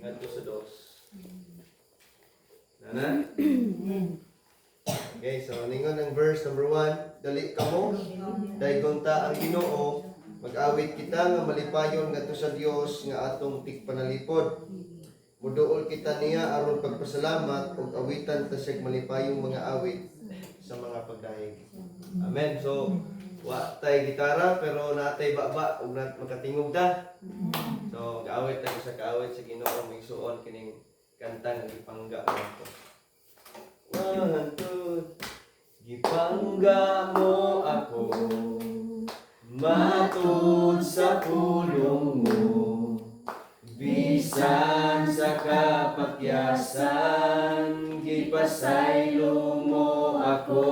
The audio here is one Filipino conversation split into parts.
ngadto sa dos. Nana? Okay, so ningon ang verse number 1, dali kamo daygon ta ang Ginoo, mag-awit kita nga malipayon ngadto sa Dios nga atong tigpanalipod. Muduol kita niya aron pagpasalamat ug awitan ta siya malipayong mga awit sa mga pagdahig. Amen. So wa tay gitara pero natay baba ug makatingog ta. So gaawit ta sa kaawit sa Ginoo, migsuon kining kanta nga gipangga nato. 1, 2. Gipangga mo ako matud sa pulong mo, bisan sa kapakyasan gipasaylo mo ako,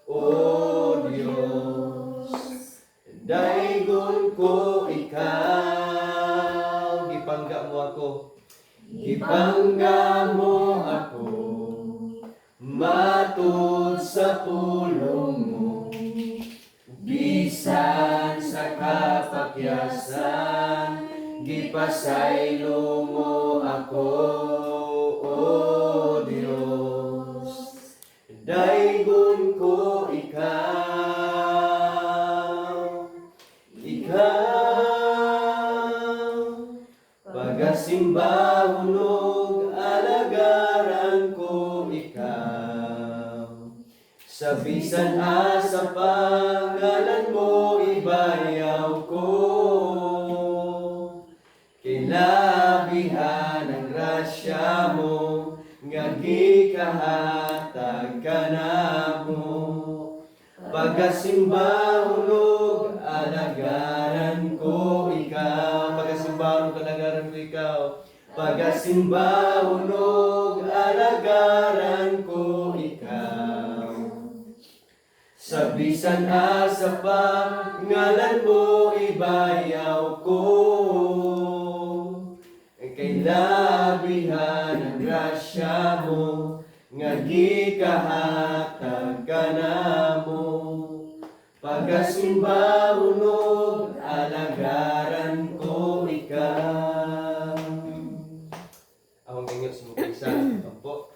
o Dios. Daygon ko ikaw, gipangga mo ako, gipangga mo ako matud sa pulong mo, bisan sa kapakyasan gipasaylo mo ako, o Dios. Daygon ko ikaw, pagasimba hunog alagaran ko ikaw. Sa bisan asa pangalan mo ibayaw ko, kilabihan ang grasya mo nga gikahatag kanamo. Pagasimba hunog alagaran ko ikaw, pagasimba hunog alagaran ko ikaw, pagasimba hunog alagaran ko ikaw. Sa bisan asa pa ngalan mo ibayaw ko, kay labihan ang grasya mo nga gikahatag kanamo. Pagasimba hunog alagaran ko ikaw. Akong tingin sa mukha isa, tampo.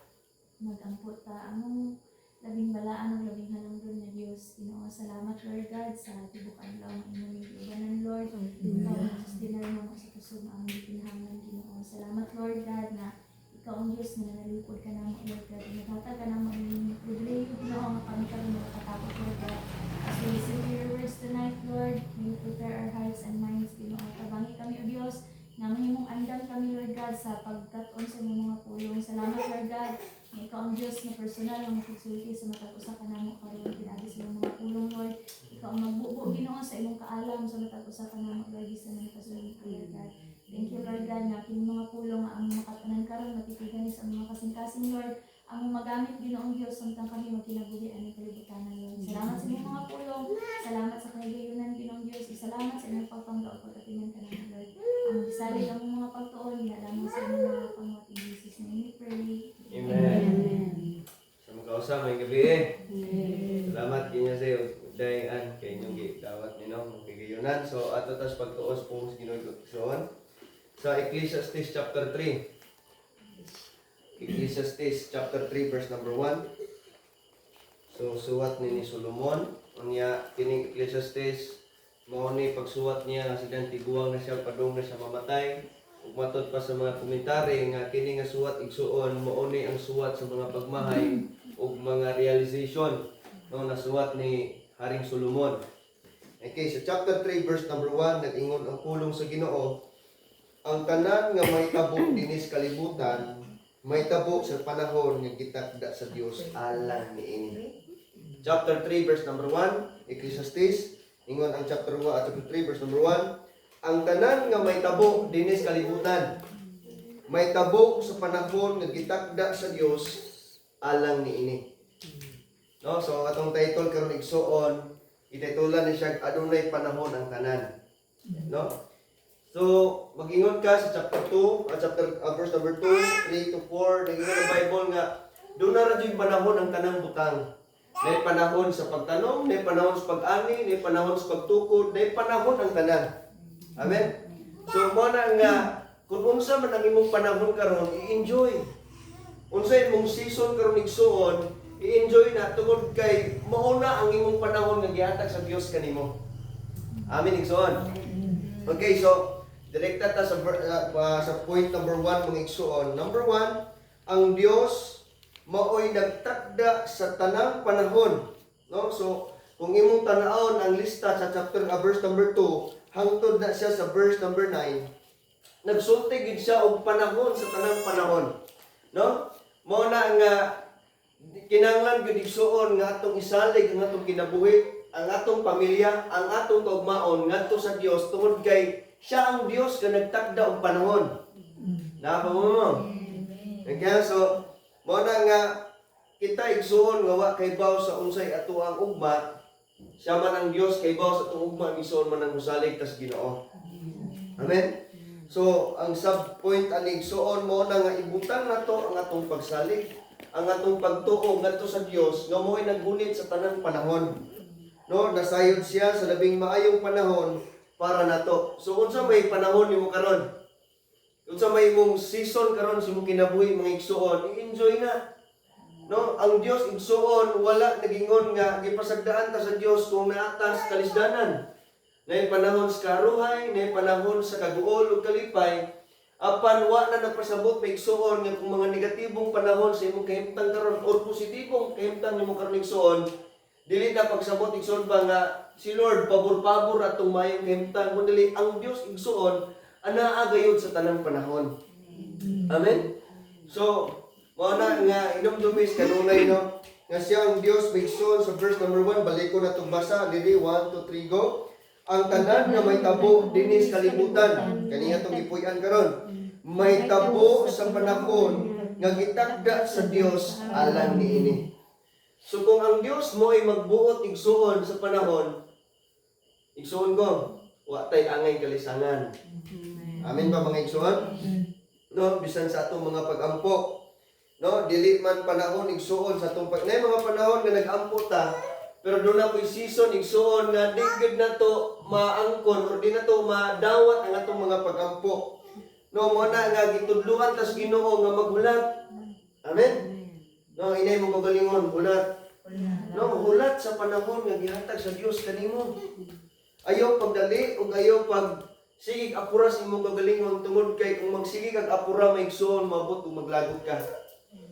Mag-ampo ta among labing balaan ug labing halangdon nga Dios. Ginoo, salamat Lord God sa tibukan law nga imong giubanan Lord. Ikaw ang sustinar mo sa kusog nga among ginahanglan Ginoo. Salamat Lord God na ikaw ang Diyos na nalipod ka namo Lord God. Naghatag ka namo ang pribilehiyo Ginoo nga kami karon makatapos Lord God. As we listen to your words tonight Lord, may you prepare our hearts and minds Ginoo. Tabangi kami o Diyos na mahimong andam kami Lord God sa pagkat-on sa imong mga pulong. Salamat Lord God na ikaw ang Diyos na personal ang magsulti sa matag-usa ka namo karon pinaagi sa imong mga pulong Lord. Ikaw ang magbubo Ginoo sa imong kaalam sa matag-usa ka namo Lord sa mga kasulti Lord God. Thank you Lord God na kining mga pulong nga ang makatanan karon matitigan sa mga kasing-kasing Lord. Ang magamit Ginoong Diyos samtang kami magkinabuhian ng kalibutan Lord. Salamat sa imong mga pulong. Salamat sa kahigayunan Ginoong Diyos. Salamat sa imong pagpangga o pagkatiman ka namin Lord. Ang salig ang mga pagtuon lamang sa imong mga panguhat in Jesus name we pray. Amen. Sa mga kausa may gabi Salamat kinyo sa iyo dayan kay inyong gidawat ninyo ng kigayunan. So ato tas pagtuos po sa Ginoo sa Ecclesiastes chapter 3. Ecclesiastes chapter 3 verse number 1. So suwat ni Solomon unya kining Ecclesiastes mao ni pagsuwat niya nga sigang tiguang na siya padung na siya mamatay. Ug matod pa sa mga komentary nga kini nga suwat igsuon mao ni ang suwat sa mga pagmahay ug mga realization no nasuwat ni Haring Solomon. Okay, sa chapter 3 verse number 1 nag-ingon ang pulong sa Ginoo, ang tanan nga may tabok dinis kalibutan may tabok sa panahon nga gitakda sa Dios alang niini. Chapter 3 verse number 1 Ecclesiastes ingon ang chapter 3 verse number 1, ang tanan nga may tabok dinis kalibutan may tabok sa panahon nga gitakda sa Dios alang niini. No, so atong title karon igsuon ititulan ni siya adunay panahon ang tanan. No? So mag-ingon ka sa chapter 2 at verse number 2, 3 to 4 naging ang Bible nga doon na ra jud panahon ang tanang butang. May panahon sa pagtanom, may panahon sa pag-ani, may panahon sa pagtukod, may panahon ang tanan. Amen. So mo na nga kung unsa man ang imong panahon karon, i-enjoy. Unsa imong season karon igsuon, i-enjoy na tungod kay mauna ang imong panahon nga gihatag sa Dios kanimo. Amen igsuon. Okay, so direkta ta sa point number 1 mga igsuon. Number 1, ang Dios maoy nagtakda sa tanang panahon. No? So kung imong tan-awon ang lista sa chapter verse number 2, hangtod na siya sa verse number 9. Nagsulti gid siya og panahon sa tanang panahon. No? Mao na nga kinahanglan gid igsuon nga atong isalig ang atong kinabuhi, ang atong pamilya, ang atong kaugmaon ngadto sa Dios tungod kay siya ang Dios nga nagtakda og panahon. Napa mo? Okay, so mao na nga kita igsuon nga wa kay baw sa unsay ato ang ugma, siya man ang Dios kay baw sa atong ugma igsuon man ang musalig tas Ginoo. Amen. So, ang sub-point ani igsuon mo na nga ibutang nato ang atong pagsalig, ang atong pagtuo ngadto sa Dios nga mo'y naggunit sa tanang panahon. No, nasayod siya sa labing maayong panahon para nato. So, unsa may panahon nimo karon? Unsa may imong season karon sa imong kinabuhi mga igsuon, i-enjoy na. No, ang Dios igsuon wala nagingon nga gipasagdaan ta sa Dios kung naatas kalisdanan. Nay panahon sa karuhay, nay panahon sa kaguol ug kalipay, apan wa na napasabot may igsuon nga kung mga negatibong panahon sa imong kahimtang karon or positibong kahimtang nimo karon igsuon, dili na pagsabot igsuon ba nga si Lord pabor-pabor atong mayong kahimtang, kundi ang Dios igsuon anaa gayud sa tanang panahon. Amen. So, mao na nga inumdumis kanunay no nga siya ang Dios igsuon sa verse number 1, balik ko na tong basa dili 1 to 3 go. Ang tanan nga may tabo dinis kalibutan kaniya tong ipuy-an karon, may tabo sa panahon nga gitakda sa Dios alang niini. So kung ang Dios mo ay magbuot igsuon sa panahon, igsuon ko wa tay angay kalisangan. Amen ba mga igsuon? No, bisan sa atong mga pag-ampo, no, dili man panahon igsuon sa atong nay mga panahon nga nag-ampo ta, pero doon na po'y season, igsuon nga di gid na to maangkon o di na to madawat ang atong mga pag-ampo. No, mo na nga gitudluan tas Ginoo nga maghulat. Amen? No, inay mo kagalingon, hulat. No, hulat sa panahon nga gihatag sa Dios kanimo. Ayaw pagdali ug ayaw pag sigig apura sa imong kagalingon tungod kay kung magsigig ag apura may igsuon mabot ug maglagot ka.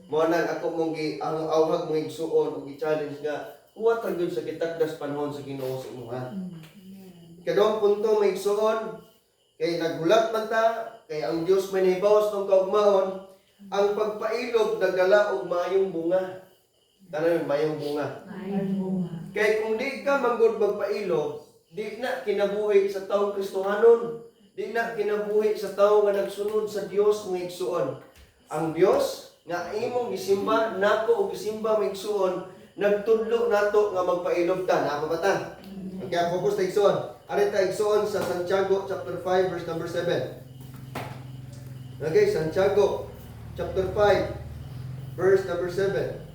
Mo na ako mong ang awhag mo igsuon ug i-challenge nga huwat ra gyud sa gitakdas panahon sa Ginoo sa imuha. Kadong punto may igsuon kay naghulat man ta kay ang Dios may nahibawas tong kaugmahon, ang pagpailog nagdala og maayong bunga. Tanan maayong bunga. Kay kung di ka manggod magpailog, di na kinabuhi sa taong Kristohanon, di na kinabuhi sa tawo nga nagsunod sa Dios nga igsuon. Ang Dios nga imong gisimba nako og gisimba may igsuon nagtudlo nato nga magpailog ta. Napa ba ta? Okay, focus ta igsuon. Ari ta igsuon sa Santiago chapter 5 verse number 7. Okay, Santiago chapter 5 verse number 7.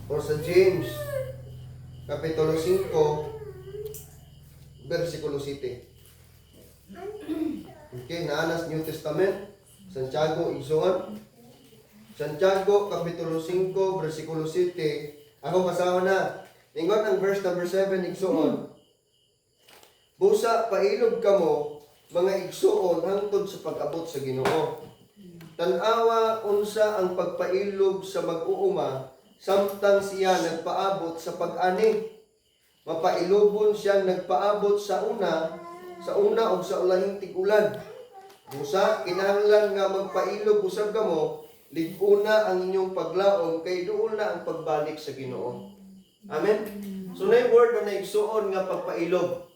O sa James kapitulo 5 versikulo 7. Okay, naanas New Testament, Santiago igsuon. Santiago, Kapitulo 5, versikulo 7. Ako basaho na. Ingon ang verse number 7, igsuon. Busa, pailog kamo, mga igsuon, hangtod sa pag-abot sa Ginoo. Tanawa, unsa ang pagpailog sa mag-uuma, samtang siya nagpaabot sa pag-ani. Mapailobon siya nagpaabot sa una o sa ulahing tigulan. Busa, kinahanglan nga magpailog usab kamo, liguna ang inyong paglaom kay doon na ang pagbalik sa Ginoo. Amen? So na yung word na naigsuon nga pagpailog.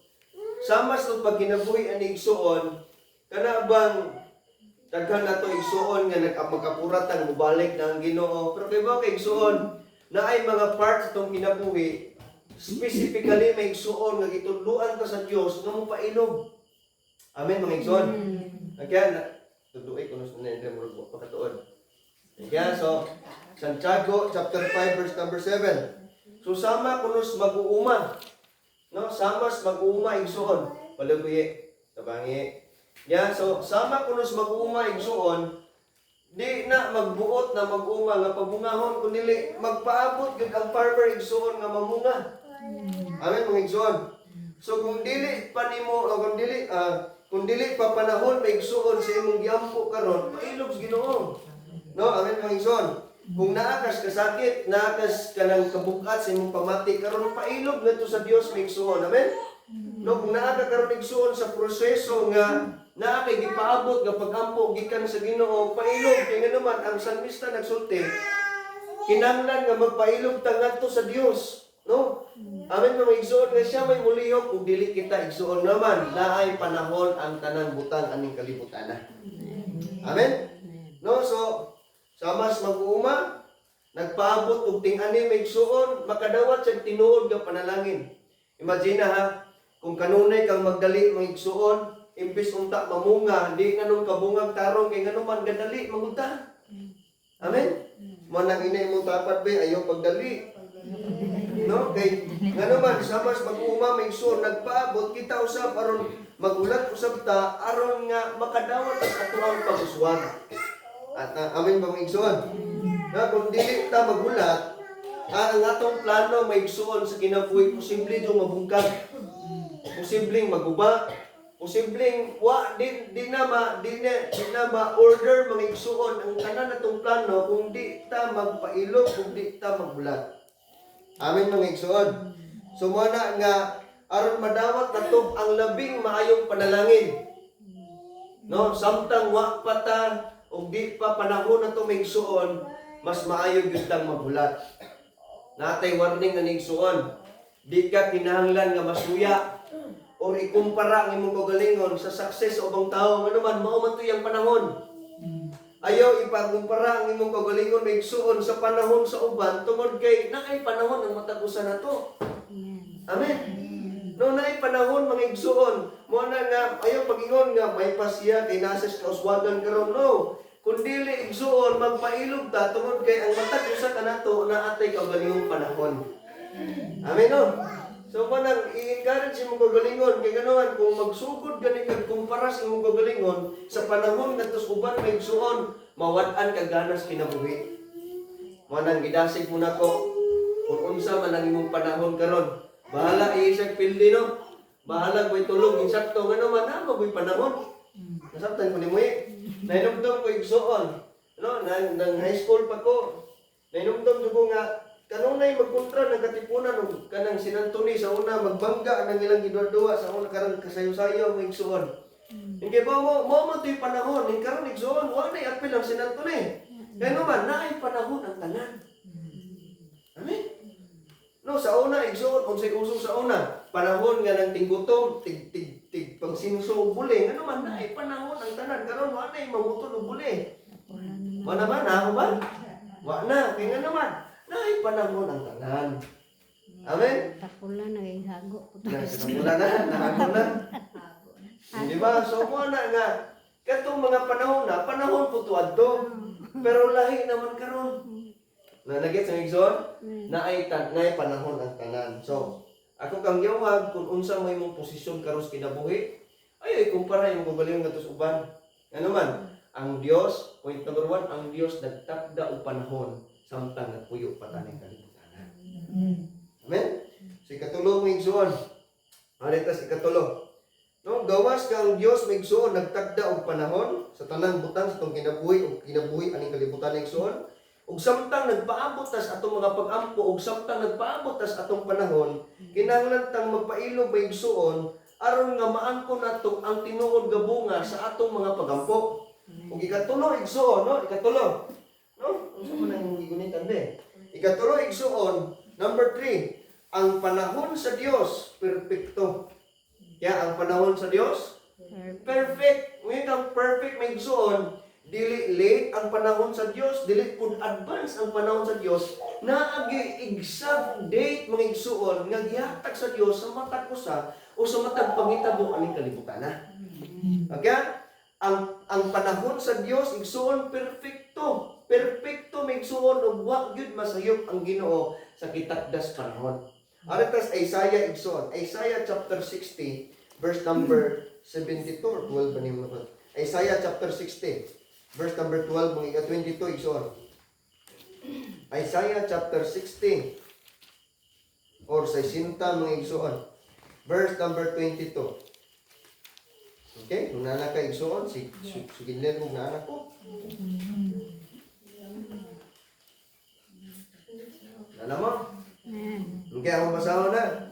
Sama sa pagkinabuhi ang naigsuon, kana bang daghan na to igsuon nga magkapuratan, mubalik na ang Ginoo. Pero kay ba kay igsuon na ay mga parts itong kinabuhi, specifically may igsuon nga gitudluan ka sa Dios nga mopailog. Amen mga igsuon. Kaya tuduay kuno sa nila mo pagkatuon. Yeah, so Santiago chapter 5 verse number 7. So sama kunos mag-uuma. No, sama mag-uuma igsuon. Palabuye, tabangi. Ya, so sama kunos mag-uuma igsuon, di na magbuot na mag-uma nga pabungahon kundi magpaabot gid ang farmer igsuon nga mamunga. Amen mga igsuon. So kung dili pa nimo o kung dili pa panahon maigsuon sa imong giampo karon, pailog sa Ginoo. No, amen mga igsuon. Kung naakas ka sakit, naakas ka ng kabukat sa imong pamati karon, pailog ngadto sa Dios maigsuon. Amen. No, kung naa ka karon igsuon sa proseso nga naa kay gipaabot nga pagampo gikan sa Ginoo, pailog kay nga naman ang salmista nagsulti, kinahanglan nga magpailog ta ngadto sa Dios, no? Amen mga igsuon nga siya may mulihok kung dili kita igsuon naman naay panahon ang tanang butang aning kalibutan. Amen. No, so samas mag-uuma, nagpaabot og ting-ani may igsuon, makadawat sa tinuod nga panalangin. Imagine ha, kung kanunay kang magdali mga igsuon, imbis unta mamunga, di nga nung kabungag tarong, kay nga naman gadali, magunta. Amen? Manang inay mong tapat ba, ayaw pagdali. No? Kay nga naman, samas mag-uuma, may igsuon, nagpaabot, kita usap, aron magulat usap ta, aron nga makadawat ang atuang pag-uswag. At amen ba mga igsuon? Na, kung dili ta magulat, ang atong plano may igsuon sa kinabuhi, posible yung mabungkag. Posibleng maguba, posibleng di na ma-order mga igsuon ang tanan natong plano kung di ta magpailog, kung di ta magbulat. Amen mga igsuon. So muna nga aron madawat nato ang labing maayong panalangin. No, samtang wa pa ta ug di pa panahon nato mga igsuon, mas maayo gyud tang mabulat. Natay warning nga igsuon. Di ka kinahanglan nga masuya o ikumpara ang imong kagalingon sa success o bang tao nga naman mao man tuyang panahon. Ayaw ipagkumpara ang imong kagalingon may igsuon sa panahon sa uban tungod kay naay panahon ang matagusan nato. Amen. No naay panahon mga igsuon mo na nga ayaw pagingon nga may pasiya kay nasa kauswagan karon, no. Kun dili igsuon magpailog ta tungod kay ang matagusan kanato na atay kagalingong panahon. Amen no. So manang i-encourage imong kagalingon kay ganoon kung magsugod gani kag kumpara sa imong kagalingon sa panahon ngadto sa uban may igsuon mawad-an kag ganas kinabuhi. Manang gidasig mo nako kung unsa man ang imong panahon karon. Bahala isag pildi no. Bahala ko'y tulog insakto nga naman na magoy panahon. Nasabtan ko ni mo nainumdum ko igsuon. No, nang high school pa ko. Nainumdum ko nga kanunay magkontra ng katipunan ug kanang sinantuni sa una magbangga ng ilang gidua-dua sa una karon kasayo-sayo ng igsuon. Hindi ba mo to'y panahon ning karon igsuon wa na apil ang sinantuni. Kaya naman naay panahon ang tanan. Amen. No, sa una igsuon unsay uso sa una, panahon nga nang tinggutom, tig pag sinusog buli, nga naman naay panahon ang tanan karon wa na mamutol og buli. Wa naman ako ba? Wa na, kay nga naman naay panahon ang tanan. Amen? Takula naging hago. Takula na, nahago na. Di ba? So, mo na nga, katong mga panahon po tuwad to. Pero lahi naman karon. Nagets ang igsoon? Naay panahon ang tanan. So, ako kang giwag kung unsa may mong posisyon karon sa kinabuhi, ay kumpara yung kagalingon ngadto sa uban. Ano man? Ang Dios, point number 1, ang Dios nagtakda og panahon samtang nagpuyo pa taning kalibutan. Amen? So ikatulo mo igsuon. Aritas ikatulo. No, gawas kang Dios may igsuon nagtakda og panahon sa tanang butang sa tong kinabuhi ug kinabuhi aning kalibutan igsuon. Ug samtang nagpaabot tas atong mga pag-ampo ug samtang nagpaabot tas atong panahon, kinahanglan tang magpailog may igsuon aron nga maangkon nato ang tinuod nga bunga sa atong mga pag-ampo. Ug ikatulo igsuon, no? Ikatulo. No? Unsa man ang gigunitan de? Ikatulo igsuon, number 3, ang panahon sa Dios perpekto. Kaya ang panahon sa Dios perfect. Ngayon ang perfect may igsuon, dili late ang panahon sa Dios, dili pud advance ang panahon sa Dios. Naagi exact date mga igsuon nga gihatag sa Dios sa matag usa o sa matag pangitabo aning kalibutan. Okay? Ang panahon sa Dios igsuon perfecto. Perfecto may igsuon ug wa gyud masayop ang Ginoo sa kitakdas panahon. Aritas Isaiah igsuon, Isaiah chapter 60 verse number 72 or 12 ba niyo naman? Isaiah chapter 60, verse number 12, mga 22, igsoon. Isaiah chapter 60, or 60, mga igsoon. Verse number 22. Okay? Kung nana ka igsoon, sigilin mo nana ko. Nana mo? Okay, ako basahon na.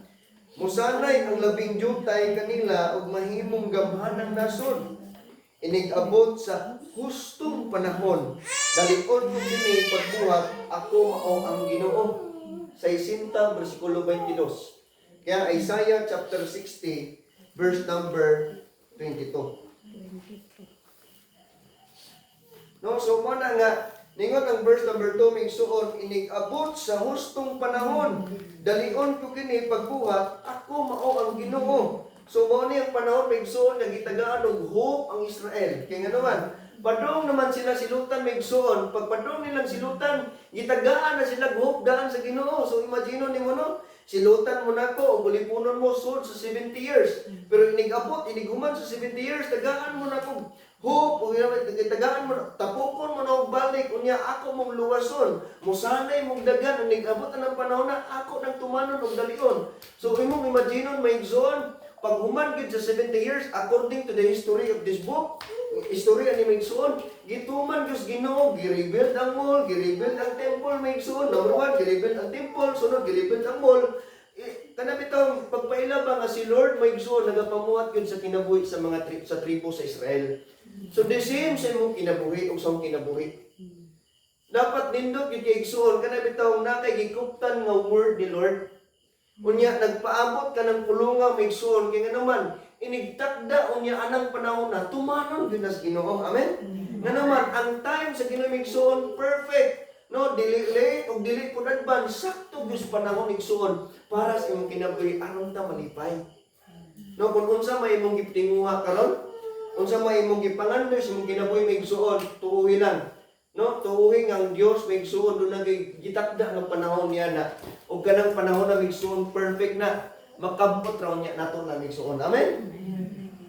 Musanay ang labing jutay kanila ug mahimong gamhanang nasod. Inig-abot sa hustong panahon. Dalikod ko kini pagbuhat, ako mao ang Ginoo. 60 bersikulo 22. Kaya Isaiah chapter 60 verse number 22. No, so mo na nga ningon ang verse number 2 may suon, inig-abot sa hustong panahon. Dalion ko kini pagbuhat, ako mao ang Ginoo. So mao ni ang panahon may suon nga gitagaan og hope ang Israel. Kaya nga naman, padong naman sila silutan may suon, pag padong nilang silutan, gitagaan na sila hope daan sa Ginoo. So imagine nimo no, silutan mo nako og ulipunon mo suod sa 70 years. Pero inig-abot, iniguman sa 70 years, tagaan mo nako hope, o tagaan mo, tapukon mo na og balik, unya ako mong luwason, musanay mong dagan, inig-abot na ng panahon na ako nang tumanon og dalion. So imong imaginon may igsoon, pag human gid sa 70 years, according to the history of this book, istorya ni may igsoon, gituman Diyos Ginoo, gi-rebuild ang mall, gi-rebuild ang temple may igsoon. Number 1, gi-rebuild ang temple, sunod gi-rebuild ang mall. Kana bitaw pagpaila ba nga si Lord may igsoon nagapamuhat yun sa kinabuhi sa mga sa tribo sa Israel. So the same sa imong kinabuhi o sa imong kinabuhi. Dapat nindot yung kaigsuon kana bitaw na kay gikuptan nga word ni Lord. Unya nagpaabot ka ng pulunga may igsuon kay nga naman inigtakda unya anang panahon na tumanon gyud as Ginoo. Amen. Nga naman ang time sa Ginoo may igsuon perfect. No, dili late o dili pud advance, sakto gyud panahon igsuon para sa imong kinabuhi aron ta malipay. No, kung unsa may imong gitinguha karon, unsa may imong gipangandoy sa imong kinabuhi may igsuon, tuuhi lang. No, tuuhi ang Dios may igsuon do gitakda ng panahon niya na ug kanang panahon na may igsuon perfect na makabot raw niya nato na may igsuon. Amen.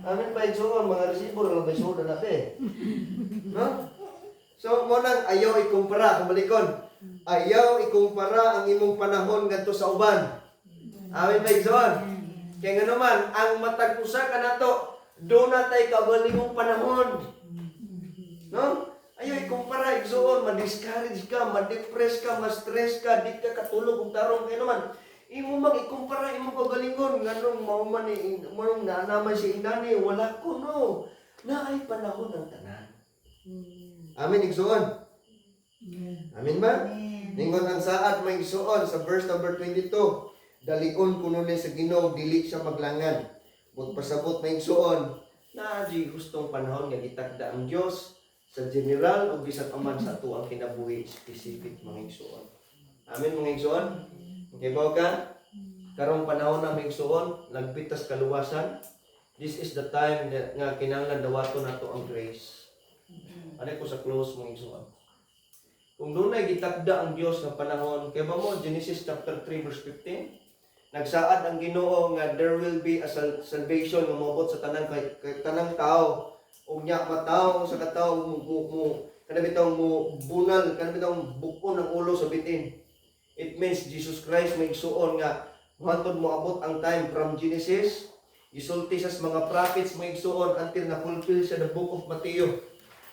Amen pa igsuon mga resibo ra may igsuon na natin. No? So, mo nang ayaw ikumpara, kamalikon. Ayaw ikumpara ang imong panahon ngadto sa uban. Amen ba igsoon? Kaya nga naman, ang matag usa ka nato, do natay kabalingong panahon. No? Ayaw ikumpara igsoon, ma-discourage ka, ma-depress ka, ma-stress ka, di ka katulog ug tarong kay naman. Imo mag ikumpara imo kagalingon nganong mao man ni manong naanaman si inani wala ko no. Naay panahon ng tanan. Amen, igsuon. Amen ba? Ningon ang saad may igsuon sa verse number 22. Dalion kuno ni sa Ginoo dili siya maglangan. Bud pasabot may igsuon na di gustong panahon nga gitakda ang Dios sa general ug bisan aman sa ato ang kinabuhi specific mga igsuon. Amen mga igsuon. Okay ba ka? Karong panahon na may igsuon, nagpitas kaluwasan. This is the time nga kinahanglan dawaton nato ang grace. Ano ko sa close mong igsuon. Kung doon ay gitakda ang Diyos ng panahon, kaya ba mo, Genesis chapter 3 verse 15, nagsaad ang Ginoo nga there will be a salvation nga moabot sa tanang tao. O niya matao sa katao kanabitaw mo bunal, kanabitaw bukon ang ulo sa bitin. It means Jesus Christ may igsuon nga hantod mo abot ang time from Genesis, gisulti sa mga prophets may igsuon until na-fulfill siya the book of Matthew.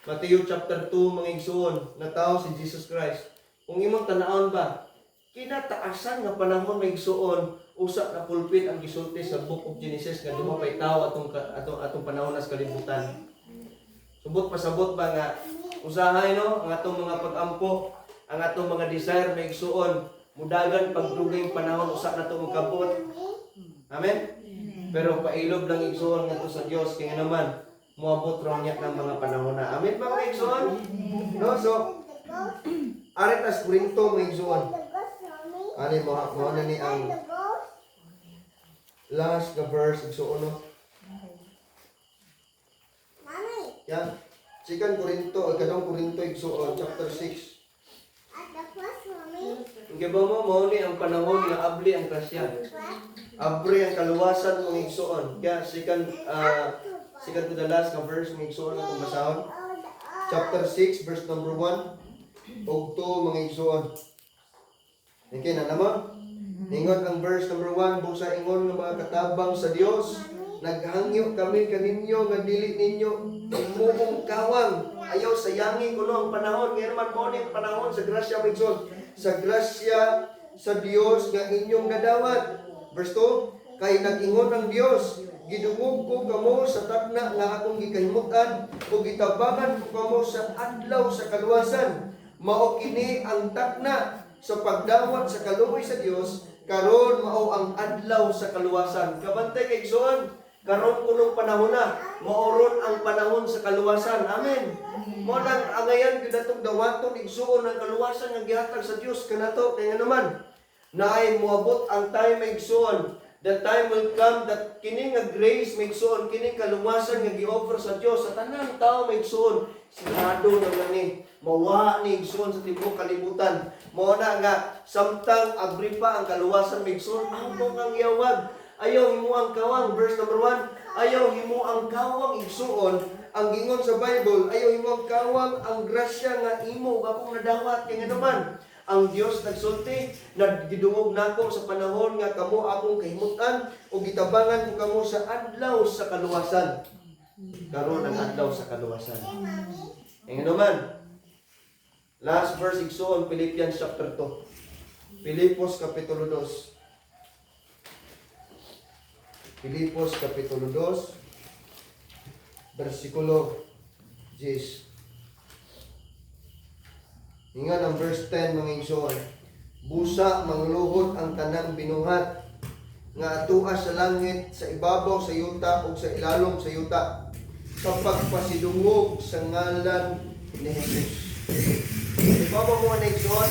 Matthew chapter 2 mga igsuon na tao si Jesus Christ. Kung imong tanawon ba, kinataasan nga panahon may igsuon usa na pulpit ang gisulti sa book of Genesis nga duha pay tao atong panahon nas kalibutan. Subot pasabot ba nga usahay no ang atong mga pag-ampo, ang atong mga desire may igsuon mudagan pagdugay panahon usa na to magkabot. Amen. Pero pailog lang igsuon ngadto sa Dios kay naman muabot raw niya ng mga panahon na. Amen ba mga igsuon? No, so arit as Korinto mga igsuon. Ani mo na ni ang last na verse igsuon no. Yan. Second Korinto, ikadong Korinto igsuon chapter 6. Kaya ba mo ni ang panahon nga abli ang grasya. Abri ang kaluwasan mga igsuon. Kaya second second to the last ka verse mga igsoon atong basahon. Chapter 6 verse number 1 ug 2 mga igsoon. Okay na naman. Ingon ang verse number 1, busa ingon nga mga katabang sa Dios, naghangyo kami kaninyo nga dili ninyo imuong kawang. Ayaw sayangi kuno ang panahon. Ngayon naman mo ang panahon sa grasya mga igsoon. Sa grasya sa Dios nga inyong nadawat. Verse 2, kay nag-ingon ang Dios, gidungog ko kamo sa takna nga akong gikahimutan ug gitabangan ko kamo sa adlaw sa kaluwasan. Mao kini ang takna sa pagdawat sa kaluoy sa Dios, karon mao ang adlaw sa kaluwasan. Kabantay kay igsoon, karon kunong panahon na, maoron ang panahon sa kaluwasan. Amen. Mo nang angayan gyud atong dawaton igsuon ang kaluwasan nga gihatag sa Dios kanato kay naman naay moabot ang time igsuon. The time will come that kini nga grace maigsuon, kini kaluwasan nga gi-offer sa Dios sa tanang tao maigsuon. Sigurado na ni mawa ni igsuon sa tibuok kalibutan. Mao na nga samtang abri pa ang kaluwasan maigsuon, amo ang yawag. Ayaw himo ang kawang, verse number 1. Ayaw himo ang kawang igsuon. Ang gingon sa Bible, ayaw himo ang kawang ang grasya nga imo akong nadawat kay naman. Ang Dios nagsulti, nagdidungog nako sa panahon nga kamo akong kahimutan o gitabangan ko kamo sa adlaw sa kaluwasan. Karon ang adlaw sa kaluwasan. Ngayon naman, last verse igsoon, Philippians chapter 2. Filipos kapitulo 2. Filipos kapitulo 2, versikulo 10. Ingan ang verse 10 mga igsoon. Busa mangluhod ang tanang binuhat nga atuas sa langit, sa ibabaw sa yuta ug sa ilalom sa yuta, sa pagpasidungog sa ngalan ni Jesus. Ibabaw mo na igsoon,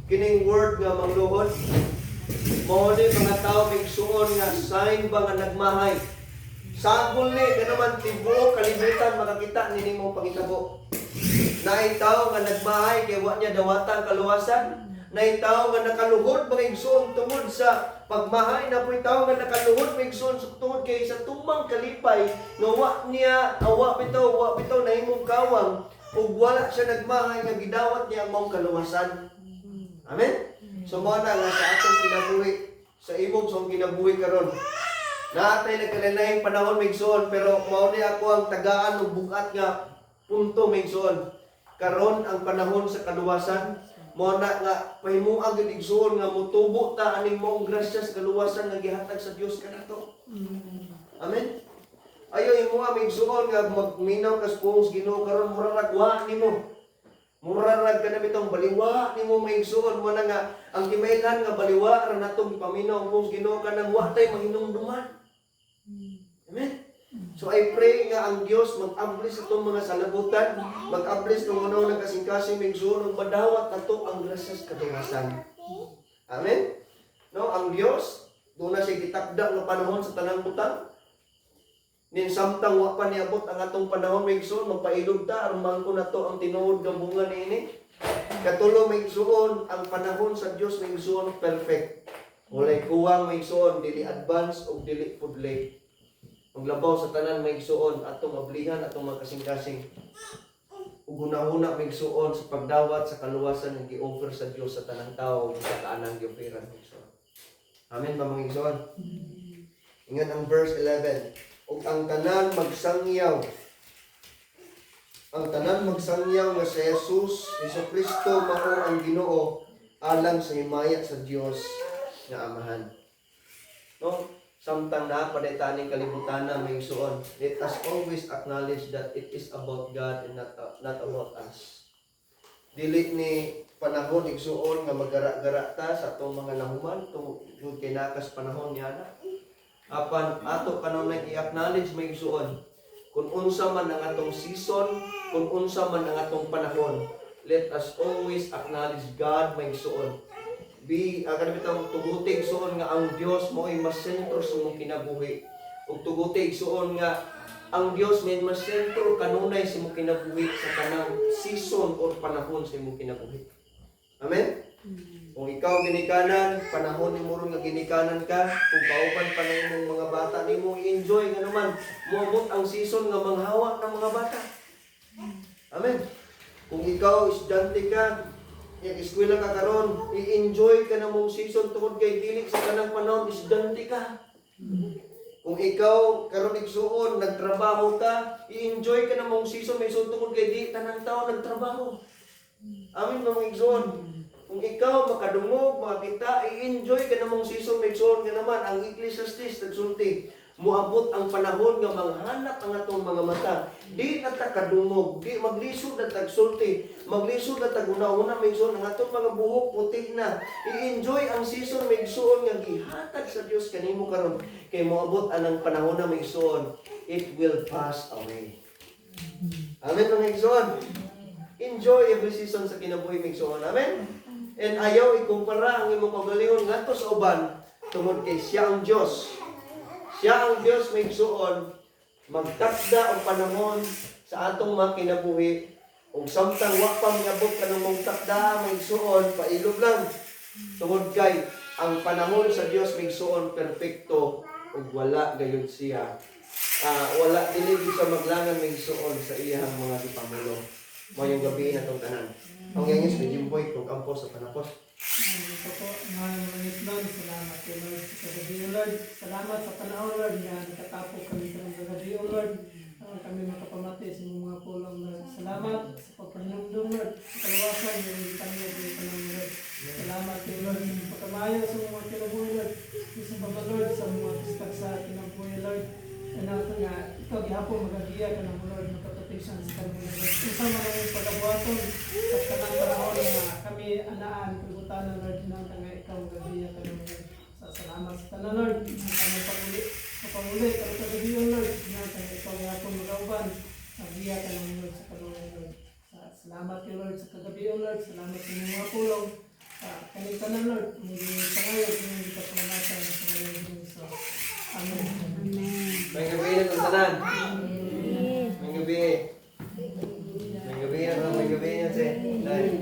kining word nga mangluhod, mao ni mga tao may igsoon nga sign ba nga nagmahay. Sagol ni kanaman tibuok kalibutan makakita nini mong pangitabo. Naitaw nga nagmahay kay wa niya dawatan kaluwasan. Naitaw nga nakaluhod mga igsoon tungod sa pagmahay. Na po'y tao nga nakaluhod mga igsoon tungod kay sa tumang kalipay nga wa niya wa bitaw na himong kawang ug wala siya nagmahay nga gidawat niya ang maong kaluwasan. Amen. So mo na nga sa atong kinabuhi, sa imong sa kinabuhi karon. Naatay nagkalainlaing panahon mga igsoon, pero mao ni ako ang tagaan ug bukat nga punto mga igsoon. Karon ang panahon sa kaluwasan, mo na nga pahimuang gid igsoon nga motubo ta aning maong grasya sa kaluwasan nga gihatag sa Dios kanato. Amen. Ayo imo ang igsoon nga magminaw kas puong Ginoo karon murag wa nimo. Murag ka na bitong baliwa nimo maigsuon mo na nga ang gimaylan nga baliwa ra natong paminaw mo Ginoo kanang wa tay mahinumduman. Amen. So I pray nga ang Dios mag-ablis itong mga salabutan, mag-ablis ng ano ng kasing-kasing maigsuon ug madawat nato ang grasya sa kaluwasan. Amen. No, ang Dios do na siya gitakda nga panahon sa tanang butang. Nin samtang wa pa niabot ang atong panahon maigsuon magpailog ta aron mangko nato ang tinuod nga bunga niini. Katulo maigsuon ang panahon sa Dios maigsuon perfect. Walay kuwang maigsuon dili advance ug dili pudlay. Maglabaw sa tanan maigsuon atong mablihan atong magkasing-kasing. Ug hunahuna maigsuon sa pagdawat sa kaluwasan nga gi-offer sa Dios sa tanang tawo sa kaanang gi-offeran maigsuon. Amen ba mga igsoon? Ingon ang verse 11. Ug ang tanan magsangyaw. Ang tanan magsangyaw nga si Jesus, Jesucristo mao ang Ginoo alang sa himaya sa Dios nga Amahan. No, samtang napadaytaning kalibutan na may igsoon, let us always acknowledge that it is about God and not about us. Dili ni panahon igsuon nga magara-gara ta sa atong mga nahuman tungod kay nakas panahon niya na. Apan ato kanunay i-acknowledge may igsuon kung unsa man ang atong season, kung unsa man ang atong panahon. Let us always acknowledge God may igsuon. Kanang tuguti igsuon nga ang Dios mo ay mas sentro sa imong kinabuhi. Ug tuguti igsuon nga ang Dios may mas sentro kanunay sa imong kinabuhi sa kanang season or panahon sa imong kinabuhi. Amen. Kung ikaw ginikanan, panahon ni mo ron nga ginikanan ka, kung kauban pa na imong mga bata nimo i-enjoy nga naman, moabot ang season nga manghawa ng mga bata. Amen. Kung ikaw estudyante ka, yung eskwela ka karon, i-enjoy ka na mong season tungod kay dili sa kanang panahon estudyante ka. Kung ikaw karon igsuon nagtrabaho ka, i-enjoy ka na mong season may season tungod kay di tanang taon nagtrabaho. Amen mga igsuon. Kung ikaw makadungog, makakita, i-enjoy ka na mong season may igsuon nga naman ang Ecclesiastes nagsulti. Moabot ang panahon nga manghanap ang atong mga mata. Di na ta kadungog, di maglisod na tagsulti, maglisod na taguna-una may igsuon ang atong mga buhok puti na. I-enjoy ang season may igsuon nga gihatag sa Dios kanimo karon kay moabot anang panahon na may igsuon. It will pass away. Amen mga igsuon. Enjoy every season sa kinabuhi may igsuon. Amen. And ayaw ikumpara ang imong kaugalingon ngadto sa uban tungod kay siya ang Dios. Siya ang Dios may igsuon magtakda ang panahon sa atong mga kinabuhi. Ug samtang wa pa miabot kanang mong takda may igsuon, pailog lang. Tungod kay ang panahon sa Dios may igsuon perpekto ug wala gayud siya. Wala dili sa maglangan may igsuon sa iyang mga gipamulo. Mo yung gabi na tong tanan. Ang yangis may Jimboy kung kampos sa panapos. Ito po, mga Lord, salamat kay Lord sa gabi, O Lord. Salamat sa panahon, Lord, na nakatapos kami sa gabi, O Lord. Kami makapamati sa mga pulong, Lord. Salamat sa pagpanumdum, Lord. Sa kalawasan, yung kami ng Lord. Salamat kay Lord. Pagkamayo sa mga kinabuhi, Lord. Sa mga Lord, sa mga pistag sa kinabuhi, Lord. Nato nga, ikaw gihapon magagiya ka ng Lord, magkaproteksyon sa kanila, Lord. Isa man ang pagkabuhaton at kanang panahon na kami anaan, kagutan, Lord, na nga ikaw magagiya ka ng Lord. Salamat sa tanan, Lord. Ang kamang panguli, kagabiyon, Lord, na nga ikaw gihapon magauban, magiya ka ng Lord sa kanunay, Lord. Salamat kay Lord sa kagabiyon, Lord. Salamat sa mga pulong. Kanil tanan, Lord. Magiging pangayag, hindi ka palamatan sa mga Diyos. Amen. May gabi na itong tanan. May gabi. May gabi na. May gabi na siya. Dahil.